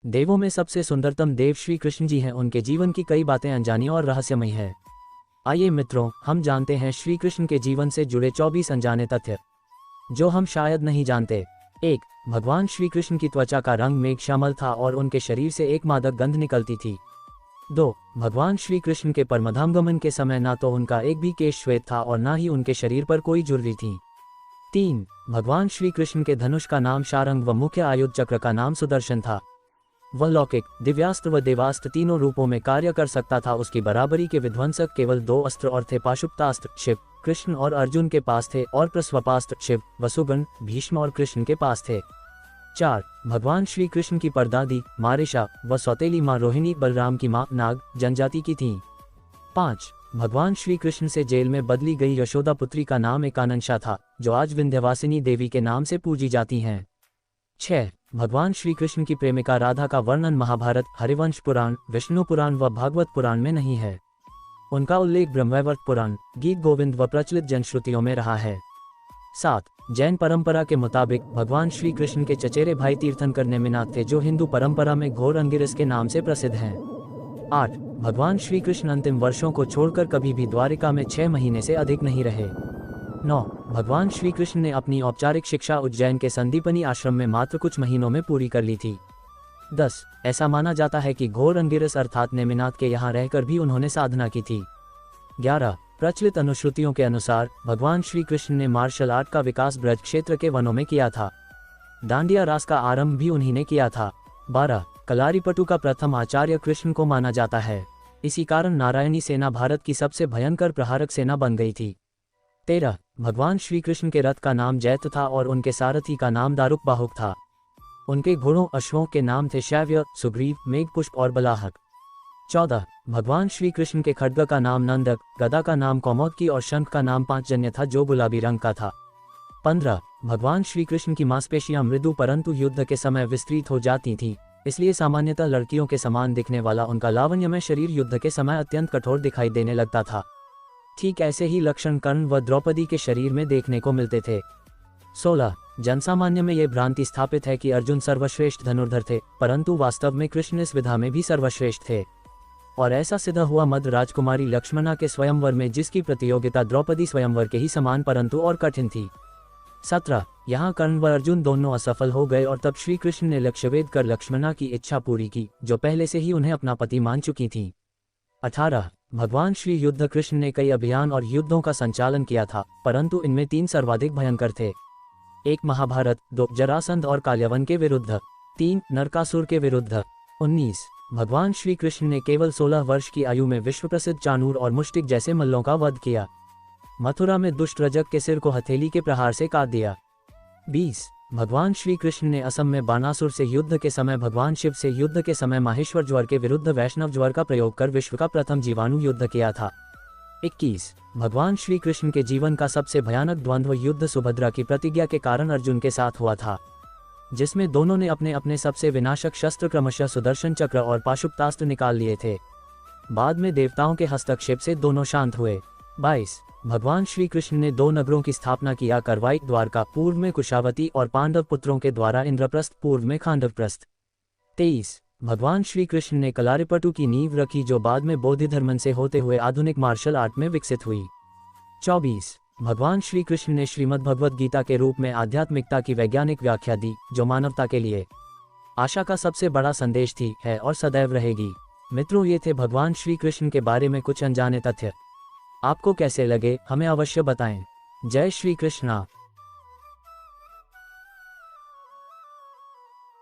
देवों में सबसे सुंदरतम देव श्री कृष्ण जी हैं। उनके जीवन की कई बातें अनजानी और रहस्यमयी है। आइए मित्रों, हम जानते हैं श्री कृष्ण के जीवन से जुड़े 24 अनजाने तथ्य जो हम शायद नहीं जानते। 1. भगवान श्री कृष्ण की त्वचा का रंग मेघ श्यामल था और उनके शरीर से एक मादक गंध निकलती थी। 2. भगवान श्री कृष्ण के परमधामगमन के समय ना तो उनका एक भी केश श्वेत था और ना ही उनके शरीर पर कोई झुर्री थी। 3. भगवान श्री कृष्ण के धनुष का नाम शारंग व मुख्य आयुध चक्र का नाम सुदर्शन था। वह लौकिक, दिव्यास्त्र व देवास्त्र तीनों रूपों में कार्य कर सकता था। उसकी बराबरी के विध्वंसक केवल 2 अस्त्र और थे, पाशुपतास्त्र शिव, कृष्ण और अर्जुन के पास थे, और प्रस्वपास्त्र शिव, वसुगण, भीष्म और कृष्ण के पास थे। 4. भगवान श्री कृष्ण की परदादी मारिशा व सौतेली माँ रोहिणी बलराम की माँ नाग जनजाति की थीं। 5. भगवान श्री कृष्ण से जेल में बदली गई यशोदा पुत्री का नाम एकानंशा था, जो आज विंध्यवासिनी देवी के नाम से पूजी जाती हैं। 6. भगवान श्री कृष्ण की प्रेमिका राधा का वर्णन महाभारत, हरिवंश पुराण, विष्णु पुराण व भागवत पुराण में नहीं है। उनका उल्लेख ब्रह्मवैवर्त पुराण, गीत गोविंद व प्रचलित जनश्रुतियों में रहा है। 7. जैन परंपरा के मुताबिक भगवान श्री कृष्ण के चचेरे भाई तीर्थंकर नेमिनाथ थे, जो हिंदू परंपरा में घोर अंगिरस के नाम से प्रसिद्ध हैं। 8. भगवान श्री कृष्ण अंतिम वर्षों को छोड़कर कभी भी द्वारिका में 6 महीने से अधिक नहीं रहे। 9. भगवान श्री कृष्ण ने अपनी औपचारिक शिक्षा उज्जैन के संदीपनी आश्रम में मात्र कुछ महीनों में पूरी कर ली थी। 10. ऐसा माना जाता है कि घोर अंगिरस अर्थात नेमिनाथ के यहाँ रहकर भी उन्होंने साधना की थी। 11. प्रचलित अनुश्रुतियों के अनुसार भगवान श्री कृष्ण ने मार्शल आर्ट का विकास ब्रज क्षेत्र के वनों में किया था। दांडिया रास का आरंभ भी उन्हीं ने किया था। 12. कलारीपटु का प्रथम आचार्य कृष्ण को माना जाता है। इसी कारण नारायणी सेना भारत की सबसे भयंकर प्रहारक सेना बन गई थी। 13. भगवान श्री कृष्ण के रथ का नाम जैत था और उनके सारथी का नाम दारुक बाहुक था। उनके घोड़ों अश्वों के नाम थे शैव्य, सुग्रीव, मेघपुष्प और बलाहक। 14. भगवान श्री कृष्ण के खड्ग का नाम नंदक, गदा का नाम कौमोदकी और शंख का नाम पांचजन्य था, जो गुलाबी रंग का था। 15. भगवान श्री कृष्ण की मांसपेशियां मृदु परंतु युद्ध के समय विस्तृत हो जाती थीं, इसलिए सामान्यतः लड़कियों के समान दिखने वाला उनका लावण्यमय शरीर युद्ध के समय अत्यंत कठोर दिखाई देने लगता था। ठीक ऐसे ही लक्षण कर्ण व द्रौपदी के शरीर में देखने को मिलते थे। 16. जनसामान्य में ये भ्रांति स्थापित है कि अर्जुन सर्वश्रेष्ठ धनुर्धर थे, परंतु वास्तव में कृष्ण इस विधा में भी सर्वश्रेष्ठ थे, और ऐसा सिद्ध हुआ मध्य राजकुमारी लक्ष्मणा के स्वयंवर में, जिसकी प्रतियोगिता द्रौपदी स्वयंवर के ही समान परंतु और कठिन थी। 17. यहाँ कर्ण व अर्जुन दोनों असफल हो गए और तब श्री कृष्ण ने लक्ष्यभेद कर लक्ष्मणा की इच्छा पूरी की, जो पहले से ही उन्हें अपना पति मान चुकी थीं। 18. भगवान श्री युद्ध कृष्ण ने कई अभियान और युद्धों का संचालन किया था, परंतु इनमें 3 सर्वाधिक भयंकर थे। 1. महाभारत, 2. जरासंध और काल्यवन के विरुद्ध, 3. नरकासुर के विरुद्ध। 19. भगवान श्री कृष्ण ने केवल 16 वर्ष की आयु में विश्व प्रसिद्ध चाणूर और मुष्टिक जैसे मल्लों का वध किया। मथुरा में दुष्ट रजक के सिर को हथेली के प्रहार से काट दिया। 20. भगवान श्री कृष्ण ने असम में बाणासुर से युद्ध के समय भगवान शिव से युद्ध के समय माहेश्वर ज्वर के विरुद्ध वैष्णव ज्वर का प्रयोग कर विश्व का प्रथम जीवाणु युद्ध किया था। 21. भगवान श्री कृष्ण के जीवन का सबसे भयानक द्वंद्व युद्ध सुभद्रा की प्रतिज्ञा के कारण अर्जुन के साथ हुआ था, जिसमें दोनों ने अपने अपने सबसे विनाशक शस्त्र क्रमशः सुदर्शन चक्र और पाशुपतास्त्र निकाल लिए थे। बाद में देवताओं के हस्तक्षेप से दोनों शांत हुए। 22. भगवान श्री कृष्ण ने 2 नगरों की स्थापना किया, करवाइक द्वारका पूर्व में कुशावती और पांडव पुत्रों के द्वारा इंद्रप्रस्थ पूर्व में खांडवप्रस्थ। 23. भगवान श्री कृष्ण ने कलारीपटु की नींव रखी, जो बाद में बोधि धर्म से होते हुए आधुनिक मार्शल आर्ट में विकसित हुई। 24. भगवान श्री कृष्ण ने श्रीमद् भगवद गीता के रूप में आध्यात्मिकता की वैज्ञानिक व्याख्या दी, जो मानवता के लिए आशा का सबसे बड़ा संदेश थी, है और सदैव रहेगी। मित्रों, ये थे भगवान श्री कृष्ण के बारे में कुछ अनजाने तथ्य। आपको कैसे लगे हमें अवश्य बताएं। जय श्री कृष्णा।